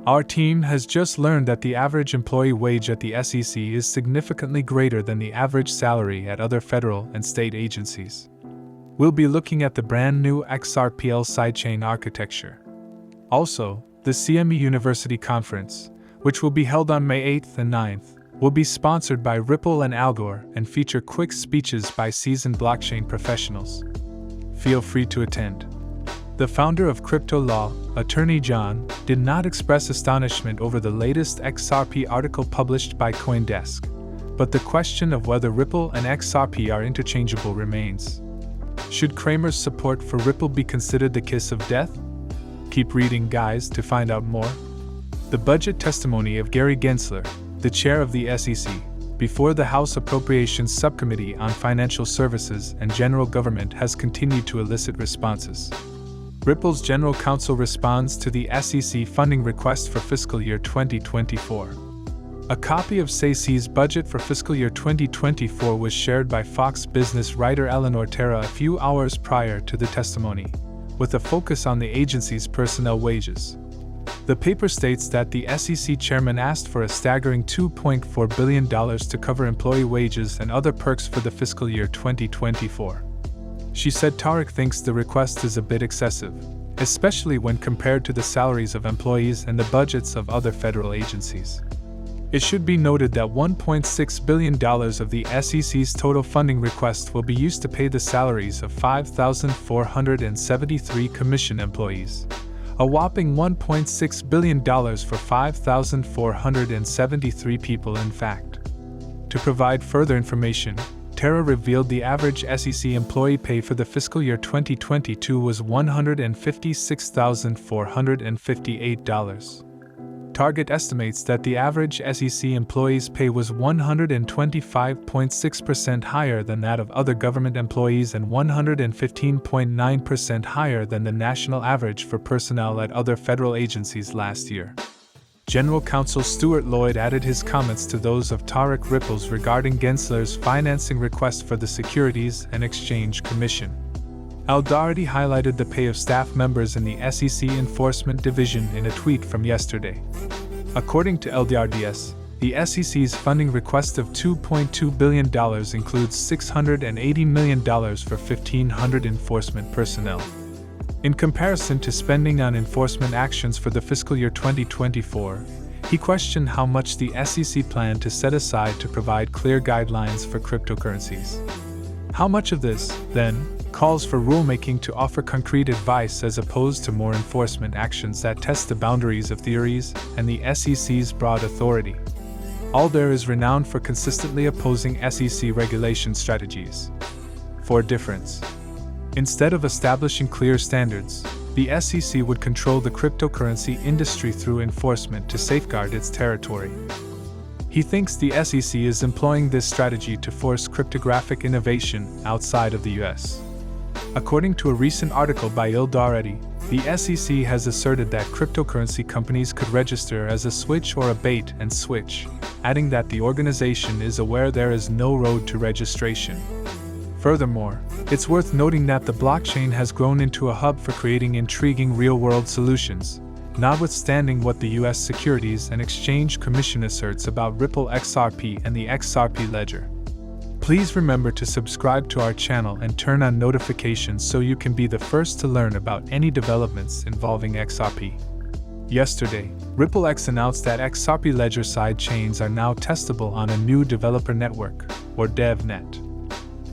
Our team has just learned that the average employee wage at the SEC is significantly greater than the average salary at other federal and state agencies. We'll be looking at the brand new XRPL sidechain architecture. Also, the CME University Conference, which will be held on May 8th and 9th, will be sponsored by Ripple and Algor and feature quick speeches by seasoned blockchain professionals. Feel free to attend. The founder of CryptoLaw, attorney John, did not express astonishment over the latest XRP article published by CoinDesk, but the question of whether Ripple and XRP are interchangeable remains. Should Cramer's support for Ripple be considered the kiss of death? Keep reading, guys, to find out more. The budget testimony of Gary Gensler, the chair of the SEC, before the House Appropriations Subcommittee on Financial Services and General Government has continued to elicit responses. Ripple's general counsel responds to the SEC funding request for fiscal year 2024. A copy of SEC's budget for fiscal year 2024 was shared by Fox Business writer Eleanor Terra a few hours prior to the testimony, with a focus on the agency's personnel wages. The paper states that the SEC chairman asked for a staggering $2.4 billion to cover employee wages and other perks for the fiscal year 2024. She said Tarek thinks the request is a bit excessive, especially when compared to the salaries of employees and the budgets of other federal agencies. It should be noted that $1.6 billion of the SEC's total funding request will be used to pay the salaries of 5,473 commission employees, a whopping $1.6 billion for 5,473 people in fact. To provide further information, Terra revealed the average SEC employee pay for the fiscal year 2022 was $156,458. Target estimates that the average SEC employee's pay was 125.6% higher than that of other government employees and 115.9% higher than the national average for personnel at other federal agencies last year. General Counsel Stuart Lloyd added his comments to those of Tarek Ripple's regarding Gensler's financing request for the Securities and Exchange Commission. Al-Daugherty highlighted the pay of staff members in the SEC Enforcement Division in a tweet from yesterday. According to LDRDS, the SEC's funding request of $2.2 billion includes $680 million for 1,500 enforcement personnel. In comparison to spending on enforcement actions for the fiscal year 2024, he questioned how much the SEC planned to set aside to provide clear guidelines for cryptocurrencies. How much of this, then, calls for rulemaking to offer concrete advice as opposed to more enforcement actions that test the boundaries of theories and the SEC's broad authority? Alder is renowned for consistently opposing SEC regulation strategies. For difference. Instead of establishing clear standards, the SEC would control the cryptocurrency industry through enforcement to safeguard its territory. He thinks the SEC is employing this strategy to force cryptographic innovation outside of the US. According to a recent article by Al-Daugherty, the SEC has asserted that cryptocurrency companies could register as a switch or a bait and switch, adding that the organization is aware there is no road to registration. Furthermore, it's worth noting that the blockchain has grown into a hub for creating intriguing real-world solutions, notwithstanding what the U.S. Securities and Exchange Commission asserts about Ripple XRP and the XRP ledger. Please remember to subscribe to our channel and turn on notifications so you can be the first to learn about any developments involving XRP. Yesterday, RippleX announced that XRP ledger side chains are now testable on a new developer network, or DevNet.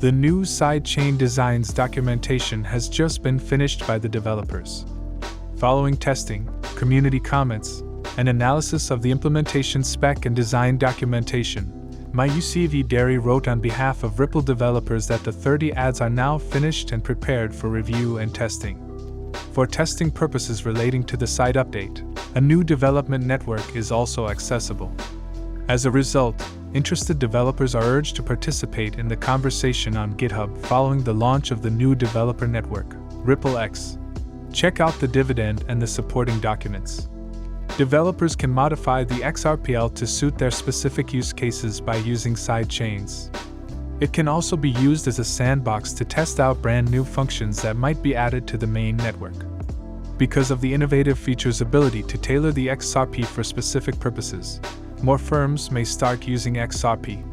The new sidechain designs documentation has just been finished by the developers. Following testing, community comments, and analysis of the implementation spec and design documentation, MyUCV Derry wrote on behalf of Ripple developers that the 30 ads are now finished and prepared for review and testing. For testing purposes relating to the site update, a new development network is also accessible. As a result, interested developers are urged to participate in the conversation on GitHub following the launch of the new developer network, RippleX. Check out the dividend and the supporting documents. Developers can modify the XRPL to suit their specific use cases by using side chains. It can also be used as a sandbox to test out brand new functions that might be added to the main network. Because of the innovative feature's ability to tailor the XRP for specific purposes, more firms may start using XRP.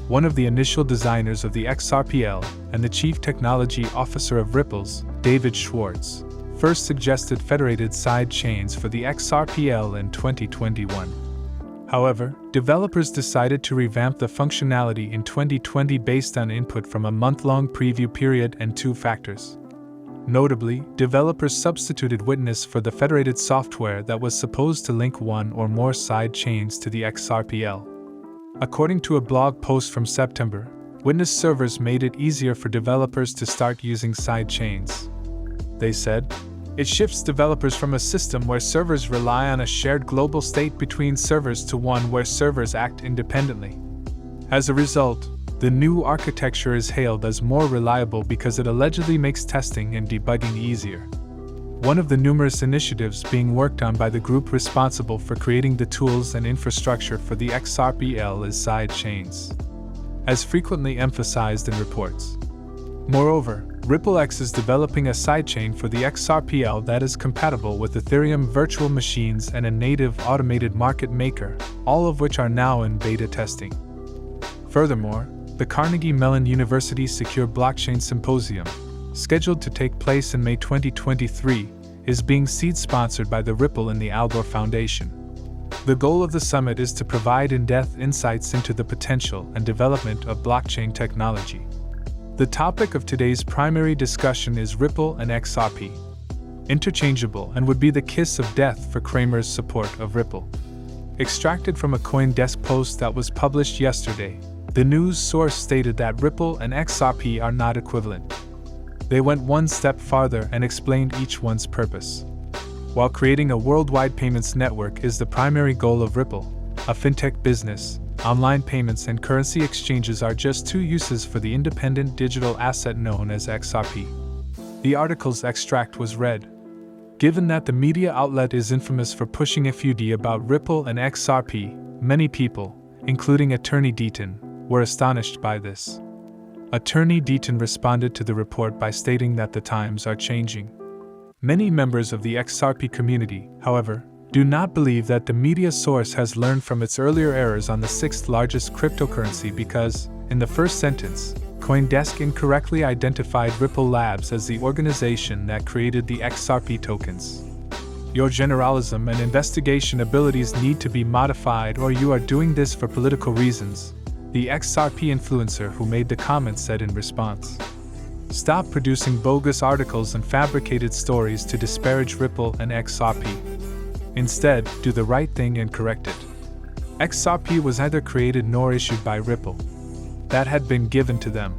One of the initial designers of the XRPL and the Chief Technology Officer of Ripple's, David Schwartz, first suggested federated side chains for the XRPL in 2021. However, developers decided to revamp the functionality in 2020 based on input from a month-long preview period and two factors. Notably, developers substituted Witness for the federated software that was supposed to link one or more side chains to the XRPL. According to a blog post from September, Witness servers made it easier for developers to start using side chains. They said, "It shifts developers from a system where servers rely on a shared global state between servers to one where servers act independently." As a result, the new architecture is hailed as more reliable because it allegedly makes testing and debugging easier. One of the numerous initiatives being worked on by the group responsible for creating the tools and infrastructure for the XRPL is side chains, as frequently emphasized in reports. Moreover, RippleX is developing a sidechain for the XRPL that is compatible with Ethereum virtual machines and a native automated market maker, all of which are now in beta testing. Furthermore, the Carnegie Mellon University Secure Blockchain Symposium, scheduled to take place in May 2023, is being seed-sponsored by the Ripple and the Al Gore Foundation. The goal of the summit is to provide in-depth insights into the potential and development of blockchain technology. The topic of today's primary discussion is Ripple and XRP. Interchangeable and would be the kiss of death for Cramer's support of Ripple. Extracted from a CoinDesk post that was published yesterday, the news source stated that Ripple and XRP are not equivalent. They went one step farther and explained each one's purpose. While creating a worldwide payments network is the primary goal of Ripple, a fintech business, online payments and currency exchanges are just two uses for the independent digital asset known as XRP. The article's extract was read. Given that the media outlet is infamous for pushing FUD about Ripple and XRP, many people, including Attorney Deaton, were astonished by this. Attorney Deaton responded to the report by stating that the times are changing. Many members of the XRP community, however, do not believe that the media source has learned from its earlier errors on the sixth largest cryptocurrency because, in the first sentence, CoinDesk incorrectly identified Ripple Labs as the organization that created the XRP tokens. Your generalism and investigation abilities need to be modified, or you are doing this for political reasons, the XRP influencer who made the comment said in response. Stop producing bogus articles and fabricated stories to disparage Ripple and XRP. Instead, do the right thing and correct it. XRP was neither created nor issued by Ripple. That had been given to them.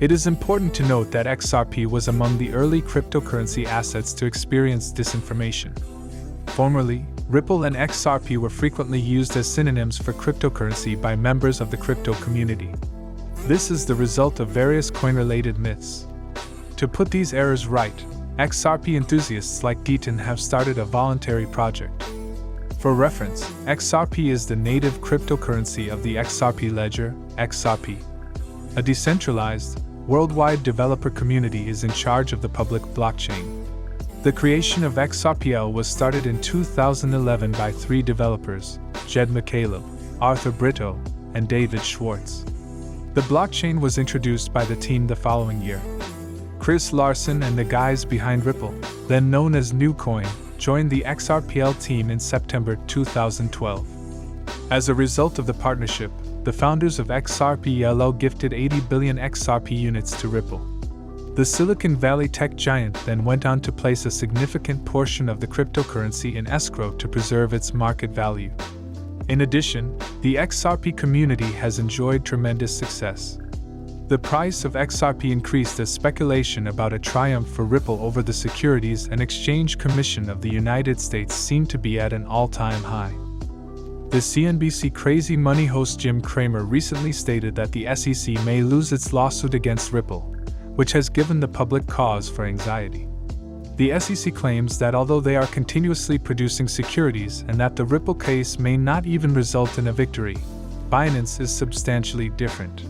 It is important to note that XRP was among the early cryptocurrency assets to experience disinformation. Formerly, Ripple and XRP were frequently used as synonyms for cryptocurrency by members of the crypto community. This is the result of various coin-related myths. To put these errors right, XRP enthusiasts like Deaton have started a voluntary project. For reference, XRP is the native cryptocurrency of the XRP ledger, XRP. A decentralized, worldwide developer community is in charge of the public blockchain. The creation of XRPL was started in 2011 by three developers, Jed McCaleb, Arthur Brito, and David Schwartz. The blockchain was introduced by the team the following year. Chris Larson and the guys behind Ripple, then known as Newcoin, joined the XRPL team in September 2012. As a result of the partnership, the founders of XRPL gifted 80 billion XRP units to Ripple. The Silicon Valley tech giant then went on to place a significant portion of the cryptocurrency in escrow to preserve its market value. In addition, the XRP community has enjoyed tremendous success. The price of XRP increased as speculation about a triumph for Ripple over the Securities and Exchange Commission of the United States seemed to be at an all-time high. The CNBC Crazy Money host Jim Cramer recently stated that the SEC may lose its lawsuit against Ripple, which has given the public cause for anxiety. The SEC claims that although they are continuously producing securities and that the Ripple case may not even result in a victory, Binance is substantially different.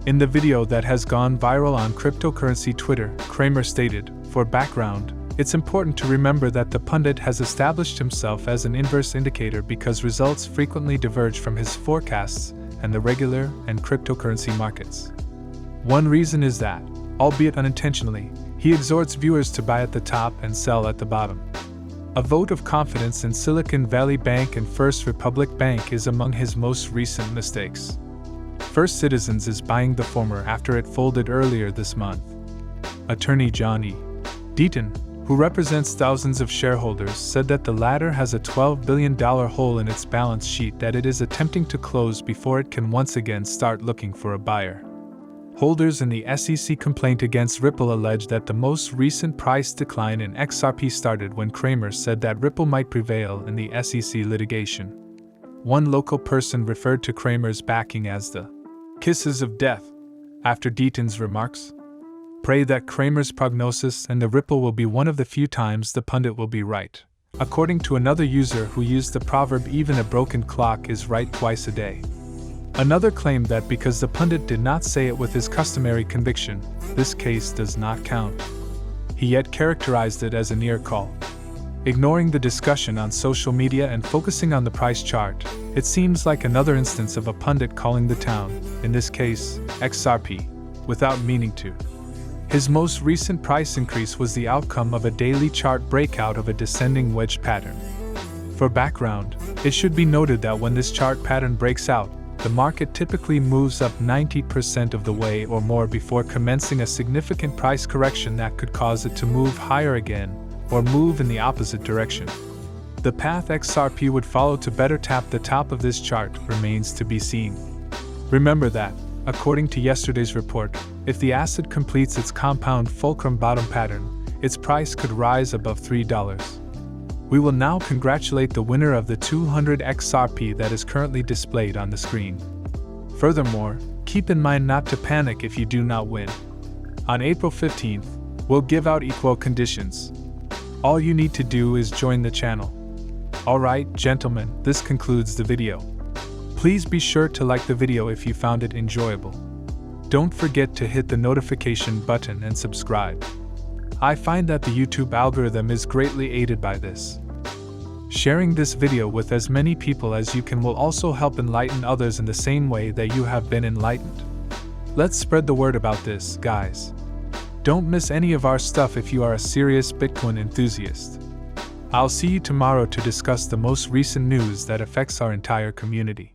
In the video that has gone viral on cryptocurrency Twitter, Cramer stated, "For background, It's important to remember that the pundit has established himself as an inverse indicator because results frequently diverge from his forecasts and the regular and cryptocurrency markets. One reason is that, albeit unintentionally, he exhorts viewers to buy at the top and sell at the bottom. A vote of confidence in Silicon Valley Bank and First Republic Bank is among his most recent mistakes. First Citizens is buying the former after it folded earlier this month. Attorney John Deaton, who represents thousands of shareholders, said that the latter has a $12 billion hole in its balance sheet that it is attempting to close before it can once again start looking for a buyer. Holders in the SEC complaint against Ripple allege that the most recent price decline in XRP started when Cramer said that Ripple might prevail in the SEC litigation. One local person referred to Cramer's backing as the kisses of death after Deaton's remarks. Pray that Cramer's prognosis and the Ripple will be one of the few times the pundit will be right, according to another user who used the proverb "even a broken clock is right twice a day." Another claimed that because the pundit did not say it with his customary conviction, this case does not count. He yet characterized it as a near call. Ignoring the discussion on social media and focusing on the price chart, it seems like another instance of a pundit calling the town, in this case, XRP, without meaning to. His most recent price increase was the outcome of a daily chart breakout of a descending wedge pattern. For background, it should be noted that when this chart pattern breaks out, the market typically moves up 90% of the way or more before commencing a significant price correction that could cause it to move higher again, or move in the opposite direction. The path XRP would follow to better tap the top of this chart remains to be seen. Remember that, according to yesterday's report, if the asset completes its compound fulcrum bottom pattern, its price could rise above $3. We will now congratulate the winner of the 200 XRP that is currently displayed on the screen. Furthermore, keep in mind not to panic if you do not win. On April 15th, we'll give out equal conditions. All you need to do is join the channel. Alright, gentlemen, this concludes the video. Please be sure to like the video if you found it enjoyable. Don't forget to hit the notification button and subscribe. I find that the YouTube algorithm is greatly aided by this. Sharing this video with as many people as you can will also help enlighten others in the same way that you have been enlightened. Let's spread the word about this, guys. Don't miss any of our stuff if you are a serious Bitcoin enthusiast. I'll see you tomorrow to discuss the most recent news that affects our entire community.